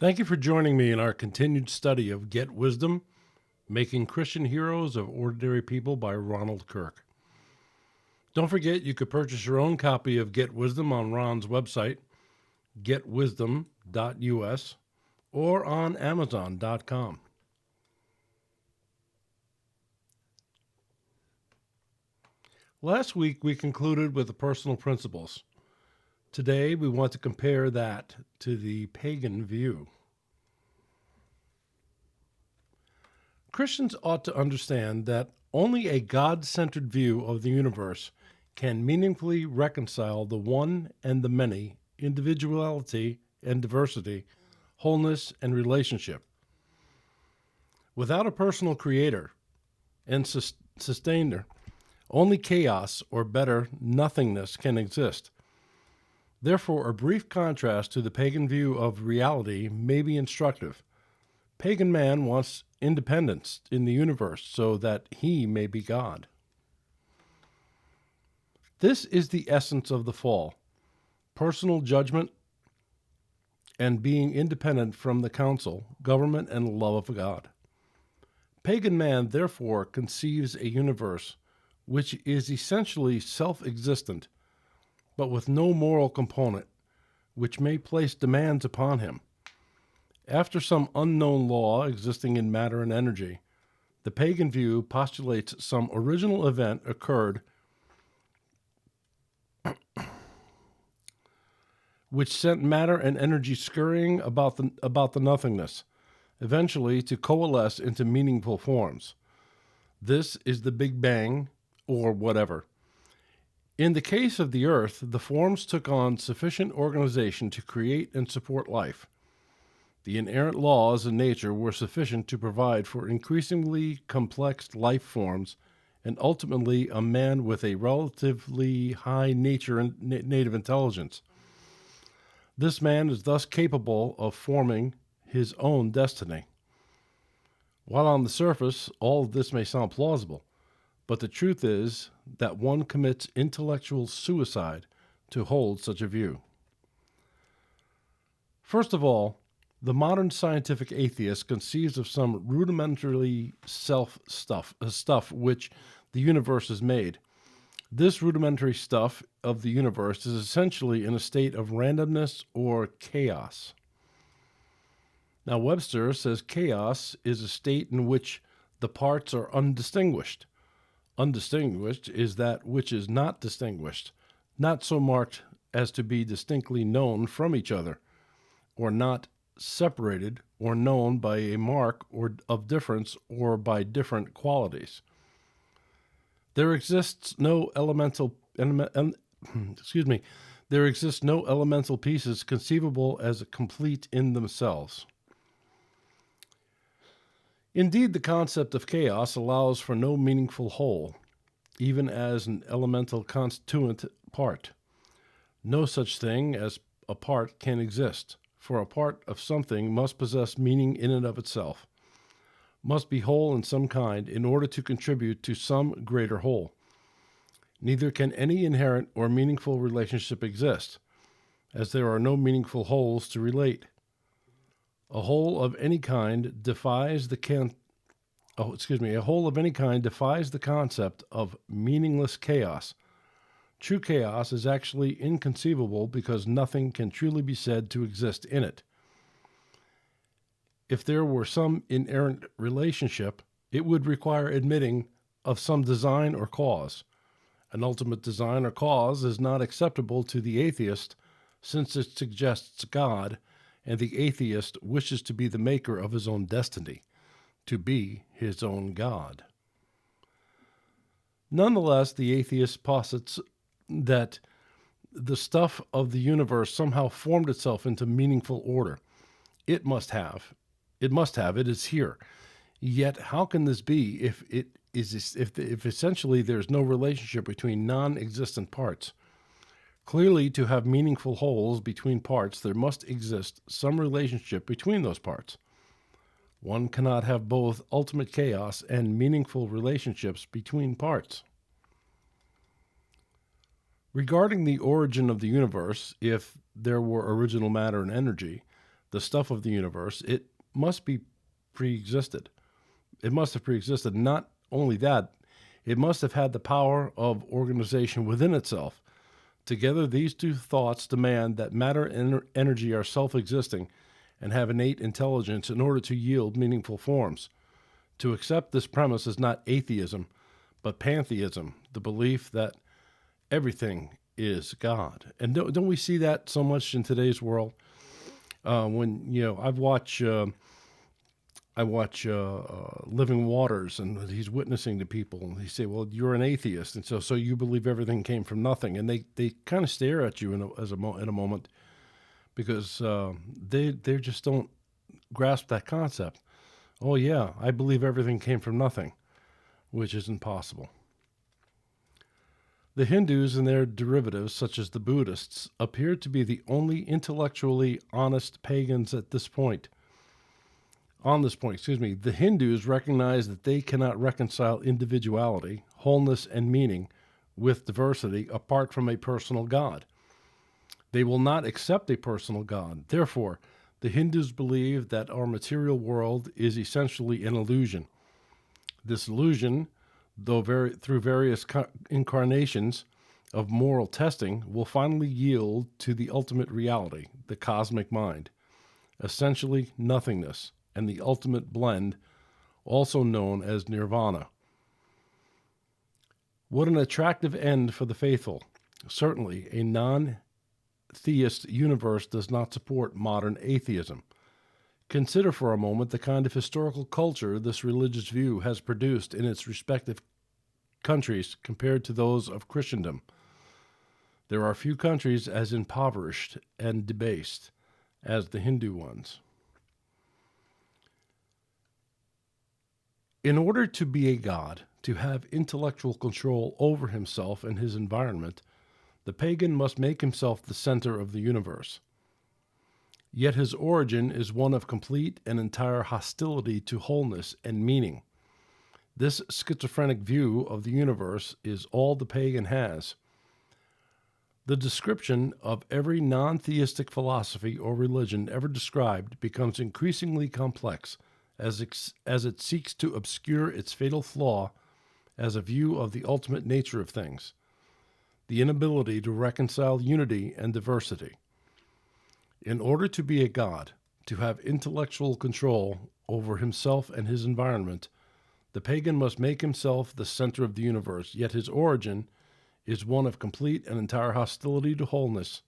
Thank you for joining me in our continued study of Get Wisdom, Making Christian Heroes of Ordinary People by Ronald Kirk. Don't forget you could purchase your own copy of Get Wisdom on Ron's website, getwisdom.us, or on amazon.com. Last week we concluded with the personal principles. Today we want to compare that to the pagan view. Christians ought to understand that only a God-centered view of the universe can meaningfully reconcile the one and the many, individuality and diversity, wholeness and relationship. Without a personal creator and sustainer, only chaos, or better, nothingness can exist. Therefore, a brief contrast to the pagan view of reality may be instructive. Pagan man wants independence in the universe so that he may be God. This is the essence of the fall: personal judgment and being independent from the counsel, government, and love of God. Pagan man therefore conceives a universe which is essentially self-existent, but with no moral component, which may place demands upon him. After some unknown law existing in matter and energy, the pagan view postulates some original event occurred which sent matter and energy scurrying about the nothingness, eventually to coalesce into meaningful forms. This is the Big Bang, or whatever. In the case of the Earth, the forms took on sufficient organization to create and support life. The inherent laws in nature were sufficient to provide for increasingly complex life forms and ultimately a man with a relatively high nature and native intelligence. This man is thus capable of forming his own destiny. While on the surface, all of this may sound plausible, but the truth is that one commits intellectual suicide to hold such a view. First of all, the modern scientific atheist conceives of some rudimentary stuff which the universe is made. This rudimentary stuff of the universe is essentially in a state of randomness or chaos. Now, Webster says chaos is a state in which the parts are undistinguished. Undistinguished is that which is not distinguished, not so marked as to be distinctly known from each other, or not separated or known by a mark or of difference or by different qualities. There exists no there exists no elemental pieces conceivable as complete in themselves. Indeed, the concept of chaos allows for no meaningful whole, even as an elemental constituent part. No such thing as a part can exist, for a part of something must possess meaning in and of itself, must be whole in some kind in order to contribute to some greater whole. Neither can any inherent or meaningful relationship exist, as there are no meaningful wholes to relate. A whole of any kind defies the concept of meaningless chaos. True chaos is actually inconceivable because nothing can truly be said to exist in it. If there were some inherent relationship, it would require admitting of some design or cause. An ultimate design or cause is not acceptable to the atheist, since it suggests God, and the atheist wishes to be the maker of his own destiny, to be his own God. Nonetheless, the atheist posits that the stuff of the universe somehow formed itself into meaningful order. It is here. Yet how can this be if essentially there's no relationship between non-existent parts? Clearly, to have meaningful wholes between parts, there must exist some relationship between those parts. One cannot have both ultimate chaos and meaningful relationships between parts. Regarding the origin of the universe, if there were original matter and energy, the stuff of the universe, it must be pre-existed. It must have pre-existed. Not only that, it must have had the power of organization within itself. Together, these two thoughts demand that matter and energy are self-existing and have innate intelligence in order to yield meaningful forms. To accept this premise is not atheism, but pantheism, the belief that everything is God. And don't we see that so much in today's world? When I watch Living Waters, and he's witnessing to people, and he say, "Well, you're an atheist, and so you believe everything came from nothing." And they kind of stare at you in a moment because they just don't grasp that concept. Oh yeah, I believe everything came from nothing, which is impossible. The Hindus and their derivatives, such as the Buddhists, appear to be the only intellectually honest pagans at this point. On this point, the Hindus recognize that they cannot reconcile individuality, wholeness, and meaning with diversity apart from a personal God. They will not accept a personal God. Therefore, the Hindus believe that our material world is essentially an illusion. This illusion, though through various incarnations of moral testing, will finally yield to the ultimate reality, the cosmic mind, essentially nothingness, and the ultimate blend, also known as nirvana. What an attractive end for the faithful. Certainly, a non-theist universe does not support modern atheism. Consider for a moment the kind of historical culture this religious view has produced in its respective countries compared to those of Christendom. There are few countries as impoverished and debased as the Hindu ones. In order to be a god, to have intellectual control over himself and his environment, the pagan must make himself the center of the universe. Yet his origin is one of complete and entire hostility to wholeness and meaning. This schizophrenic view of the universe is all the pagan has. The description of every non-theistic philosophy or religion ever described becomes increasingly complex as it seeks to obscure its fatal flaw as a view of the ultimate nature of things, the inability to reconcile unity and diversity. In order to be a god, to have intellectual control over himself and his environment, the pagan must make himself the center of the universe, yet his origin is one of complete and entire hostility to wholeness.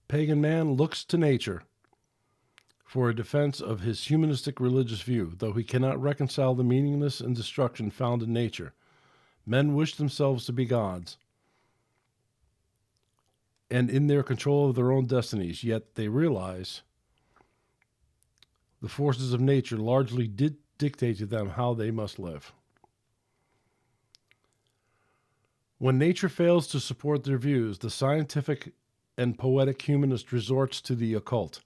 Pagan man looks to nature for a defense of his humanistic religious view, though he cannot reconcile the meaninglessness and destruction found in nature. Men wish themselves to be gods, and in their control of their own destinies, yet they realize the forces of nature largely dictate to them how they must live. When nature fails to support their views, the scientific and poetic humanist resorts to the occult.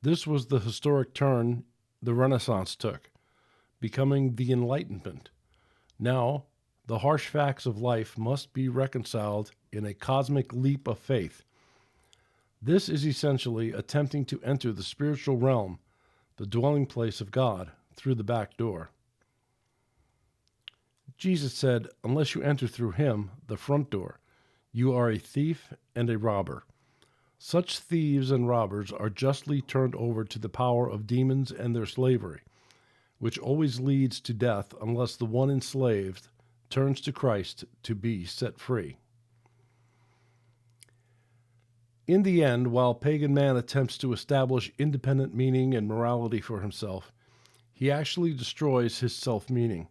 This was the historic turn the Renaissance took, becoming the Enlightenment. Now, the harsh facts of life must be reconciled in a cosmic leap of faith. This is essentially attempting to enter the spiritual realm, the dwelling place of God, through the back door. Jesus said, "Unless you enter through him, the front door, you are a thief and a robber." Such thieves and robbers are justly turned over to the power of demons and their slavery, which always leads to death unless the one enslaved turns to Christ to be set free. In the end, while pagan man attempts to establish independent meaning and morality for himself, he actually destroys his self-meaning.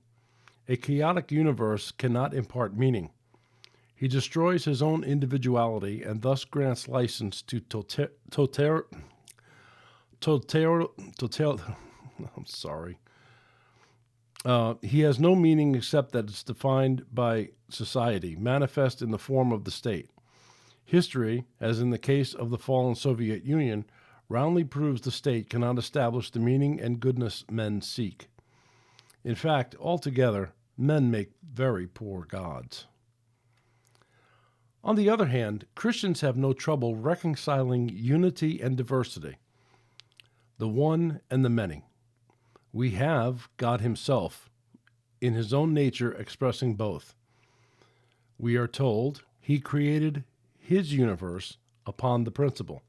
A chaotic universe cannot impart meaning. He destroys his own individuality and thus grants license to he has no meaning except that it's defined by society, manifest in the form of the state. History, as in the case of the fallen Soviet Union, roundly proves the state cannot establish the meaning and goodness men seek. In fact, altogether, men make very poor gods. On the other hand, Christians have no trouble reconciling unity and diversity, the one and the many. We have God Himself, in His own nature, expressing both. We are told He created His universe upon the principle.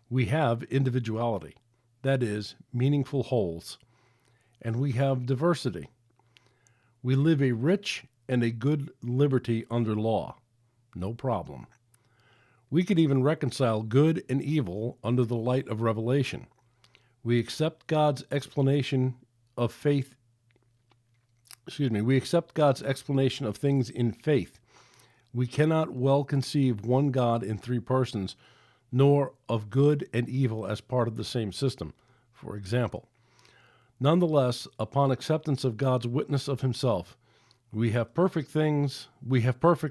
We have individuality, that is, meaningful wholes, and we have diversity. We live a rich and a good liberty under law. No problem. We can even reconcile good and evil under the light of revelation. We accept God's explanation of faith. We accept God's explanation of things in faith. We cannot well conceive one God in three persons, nor of good and evil as part of the same system, for example. Nonetheless, upon acceptance of God's witness of Himself, we have perfect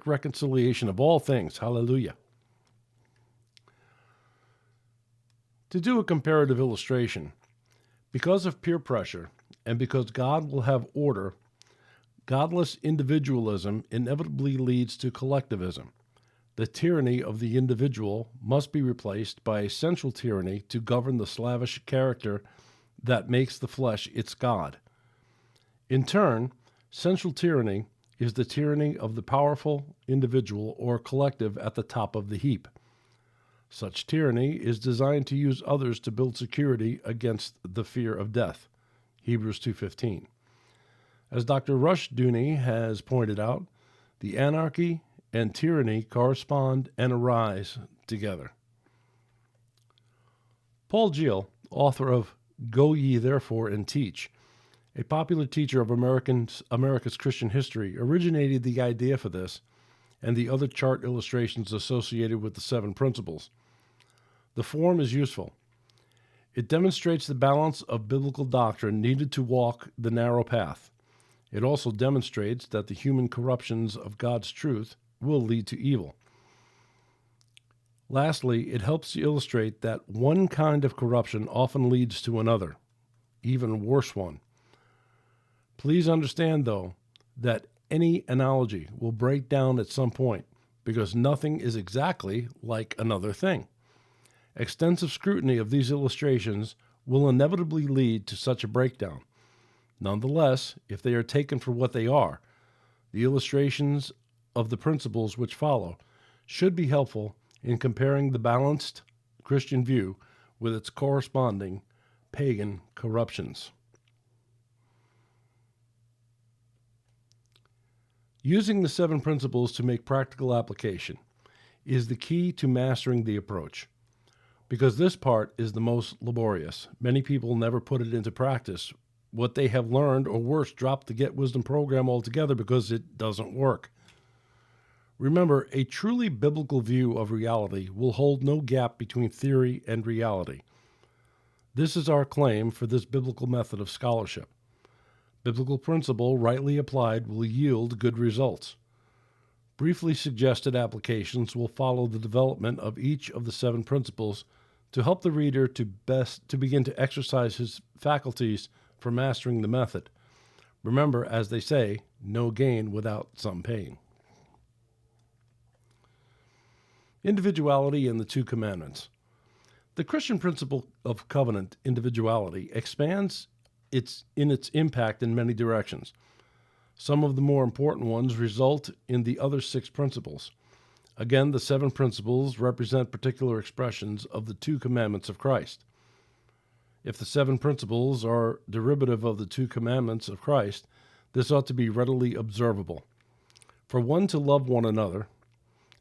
reconciliation of all things. Hallelujah. To do a comparative illustration, because of peer pressure and because God will have order, godless individualism inevitably leads to collectivism. The tyranny of the individual must be replaced by a central tyranny to govern the slavish character that makes the flesh its god. In turn, central tyranny is the tyranny of the powerful individual or collective at the top of the heap. Such tyranny is designed to use others to build security against the fear of death. Hebrews 2:15. As Dr. Rushdoony has pointed out, the anarchy and tyranny correspond and arise together. Paul Giel, author of Go Ye Therefore and Teach, a popular teacher of America's Christian history, originated the idea for this and the other chart illustrations associated with the 7 principles. The form is useful. It demonstrates the balance of biblical doctrine needed to walk the narrow path. It also demonstrates that the human corruptions of God's truth will lead to evil. Lastly, it helps to illustrate that one kind of corruption often leads to another, even worse one. Please understand, though, that any analogy will break down at some point because nothing is exactly like another thing. Extensive scrutiny of these illustrations will inevitably lead to such a breakdown. Nonetheless, if they are taken for what they are, the illustrations of the principles which follow should be helpful in comparing the balanced Christian view with its corresponding pagan corruptions. Using the 7 principles to make practical application is the key to mastering the approach. Because this part is the most laborious, many people never put it into practice. What they have learned, or worse, drop the Get Wisdom program altogether because it doesn't work. Remember, a truly biblical view of reality will hold no gap between theory and reality. This is our claim for this biblical method of scholarship. Biblical principle, rightly applied, will yield good results. Briefly suggested applications will follow the development of each of the 7 principles to help the reader to begin to exercise his faculties for mastering the method. Remember, as they say, no gain without some pain. Individuality and the 2 commandments. The Christian principle of covenant individuality expands its impact in many directions. Some of the more important ones result in the other 6 principles. Again, the 7 principles represent particular expressions of the 2 commandments of Christ. If the 7 principles are derivative of the 2 commandments of Christ, this ought to be readily observable. For one to love one another,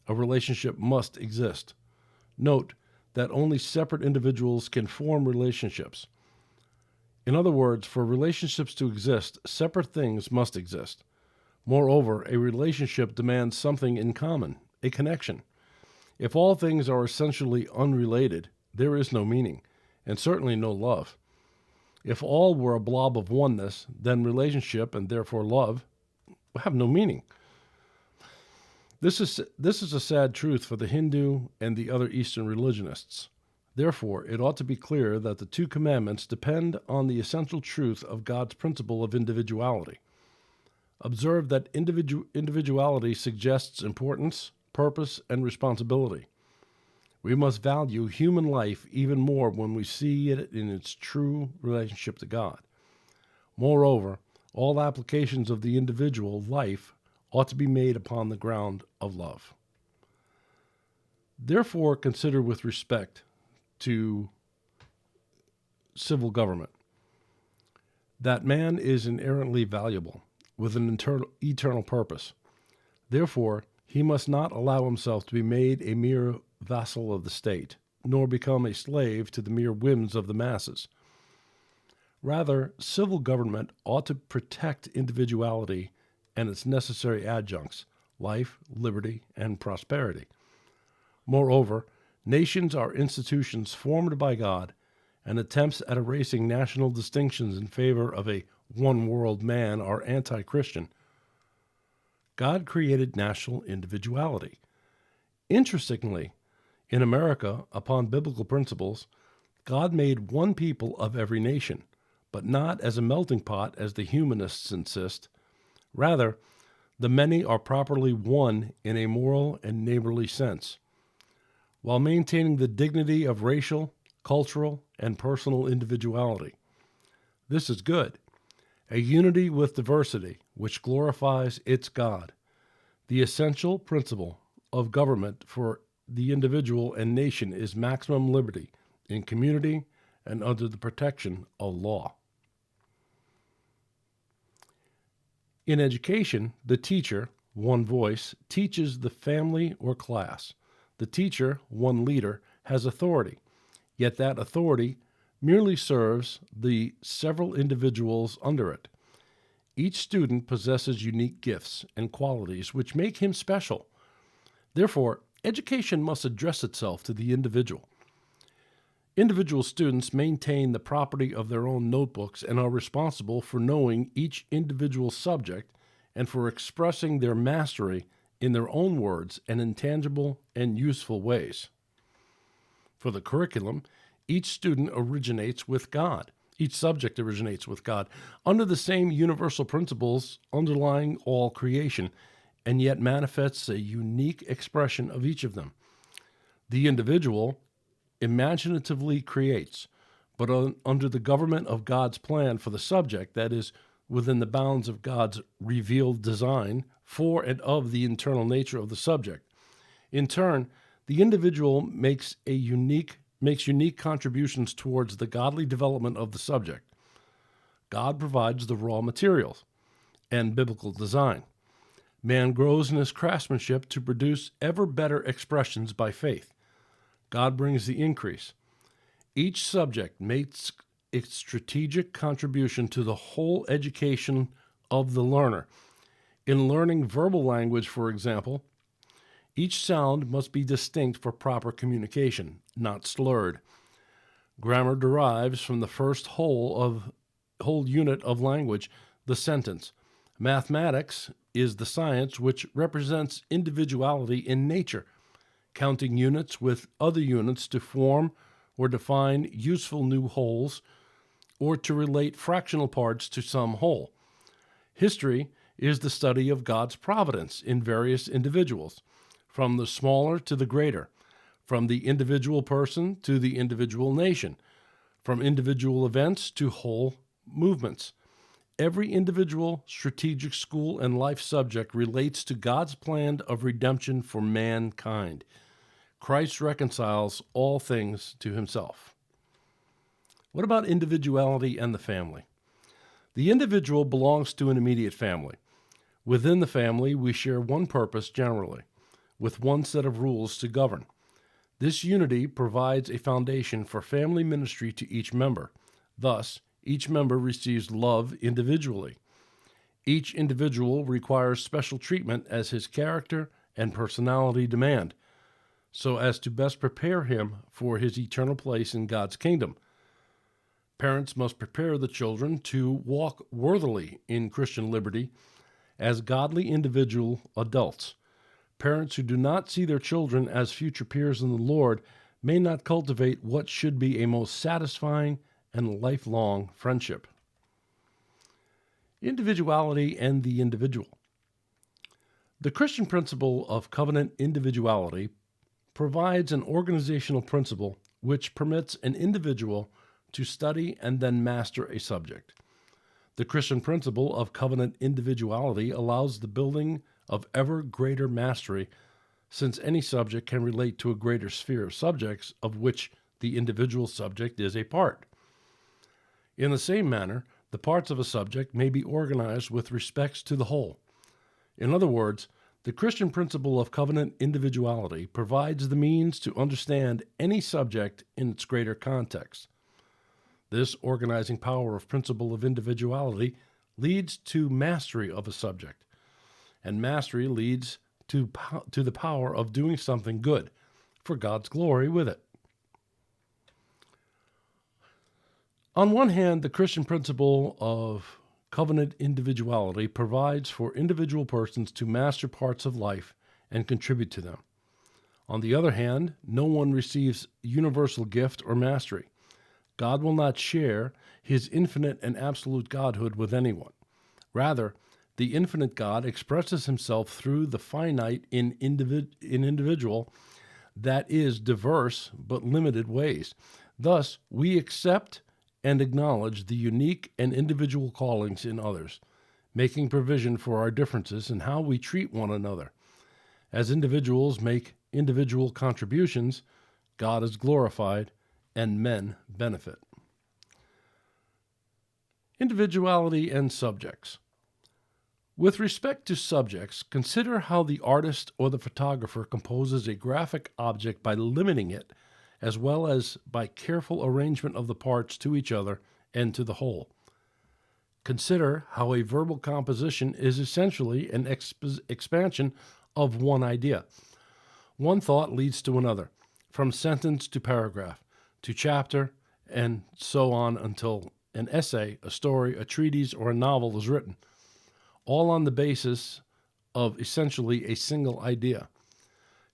a relationship must exist. Note that only separate individuals can form relationships. In other words, for relationships to exist, separate things must exist. Moreover, a relationship demands something in common, a connection. If all things are essentially unrelated, there is no meaning, and certainly no love. If all were a blob of oneness, then relationship, and therefore love, have no meaning. This is a sad truth for the Hindu and the other Eastern religionists. Therefore, it ought to be clear that the 2 commandments depend on the essential truth of God's principle of individuality. Observe that individuality suggests importance, purpose, and responsibility. We must value human life even more when we see it in its true relationship to God. Moreover, all applications of the individual life ought to be made upon the ground of love. Therefore, consider with respect to civil government that man is inherently valuable, with an eternal purpose. Therefore, he must not allow himself to be made a mere vassal of the state, nor become a slave to the mere whims of the masses. Rather, civil government ought to protect individuality and its necessary adjuncts, life, liberty, and prosperity. Moreover, nations are institutions formed by God, and attempts at erasing national distinctions in favor of a one-world man are anti-Christian. God created national individuality. Interestingly, in America, upon biblical principles, God made one people of every nation, but not as a melting pot as the humanists insist. Rather, the many are properly one in a moral and neighborly sense, while maintaining the dignity of racial, cultural, and personal individuality. This is good. A unity with diversity, which glorifies its God. The essential principle of government for the individual and nation is maximum liberty in community and under the protection of law. In education, the teacher, one voice, teaches the family or class. The teacher, one leader, has authority, yet that authority merely serves the several individuals under it. Each student possesses unique gifts and qualities which make him special. Therefore, education must address itself to the individual. Individual students maintain the property of their own notebooks and are responsible for knowing each individual subject and for expressing their mastery in their own words and in tangible and useful ways. For the curriculum, each student originates with God. Each subject originates with God under the same universal principles underlying all creation, and yet manifests a unique expression of each of them. The individual imaginatively creates, but under the government of God's plan for the subject, that is, within the bounds of God's revealed design for and of the internal nature of the subject. In turn, the individual makes unique contributions towards the godly development of the subject. God provides the raw materials and biblical design. Man grows in his craftsmanship to produce ever better expressions by faith. God brings the increase. Each subject makes its strategic contribution to the whole education of the learner. In learning verbal language, for example, each sound must be distinct for proper communication, not slurred. Grammar derives from the first whole unit of language, the sentence. Mathematics is the science which represents individuality in nature, counting units with other units to form or define useful new wholes, or to relate fractional parts to some whole. History is the study of God's providence in various individuals, from the smaller to the greater, from the individual person to the individual nation, from individual events to whole movements. Every individual, strategic, school, and life subject relates to God's plan of redemption for mankind. Christ reconciles all things to himself. What about individuality and the family? The individual belongs to an immediate family. Within the family, we share one purpose generally, with one set of rules to govern. This unity provides a foundation for family ministry to each member. Thus, each member receives love individually. Each individual requires special treatment as his character and personality demand, so as to best prepare him for his eternal place in God's kingdom. Parents must prepare the children to walk worthily in Christian liberty as godly individual adults. Parents who do not see their children as future peers in the Lord may not cultivate what should be a most satisfying and lifelong friendship. Individuality and the individual. The Christian principle of covenant individuality provides an organizational principle which permits an individual to study and then master a subject. The Christian principle of covenant individuality allows the building of ever greater mastery, since any subject can relate to a greater sphere of subjects of which the individual subject is a part. In the same manner, the parts of a subject may be organized with respect to the whole. In other words, the Christian principle of covenant individuality provides the means to understand any subject in its greater context. This organizing power of principle of individuality leads to mastery of a subject, and mastery leads to the power of doing something good for God's glory with it. On one hand, the Christian principle of covenant individuality provides for individual persons to master parts of life and contribute to them. On the other hand, no one receives universal gift or mastery. God will not share his infinite and absolute Godhood with anyone. Rather, the infinite God expresses himself through the finite in individual, that is, diverse but limited ways. Thus, we accept and acknowledge the unique and individual callings in others, making provision for our differences in how we treat one another. As individuals make individual contributions, God is glorified and men benefit. Individuality and subjects. With respect to subjects, consider how the artist or the photographer composes a graphic object by limiting it, as well as by careful arrangement of the parts to each other and to the whole. Consider how a verbal composition is essentially an expansion of one idea. One thought leads to another, from sentence to paragraph, to chapter, and so on until an essay, a story, a treatise, or a novel is written, all on the basis of essentially a single idea.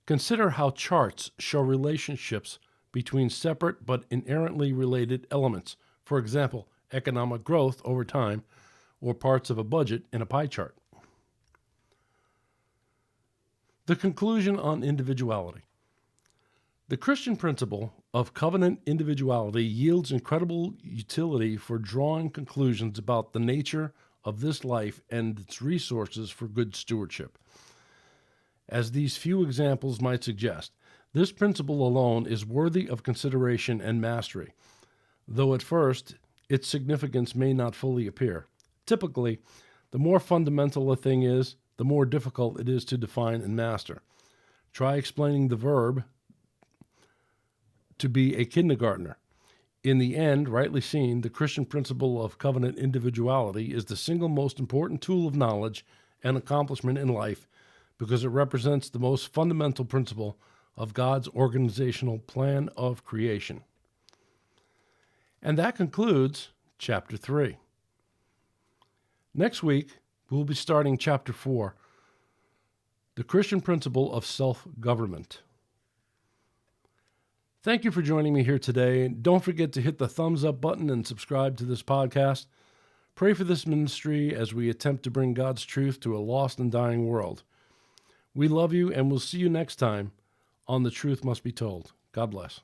Consider how charts show relationships between separate but inherently related elements, for example, economic growth over time, or parts of a budget in a pie chart. The conclusion on individuality. The Christian principle of covenant individuality yields incredible utility for drawing conclusions about the nature of this life and its resources for good stewardship. As these few examples might suggest, this principle alone is worthy of consideration and mastery, though at first its significance may not fully appear. Typically, the more fundamental a thing is, the more difficult it is to define and master. Try explaining the verb to be a kindergartner. In the end, rightly seen, the Christian principle of covenant individuality is the single most important tool of knowledge and accomplishment in life because it represents the most fundamental principle of God's organizational plan of creation. And that concludes Chapter 3. Next week, we'll be starting Chapter 4, the Christian principle of self-government. Thank you for joining me here today. Don't forget to hit the thumbs up button and subscribe to this podcast. Pray for this ministry as we attempt to bring God's truth to a lost and dying world. We love you, and we'll see you next time on The Truth Must Be Told. God bless.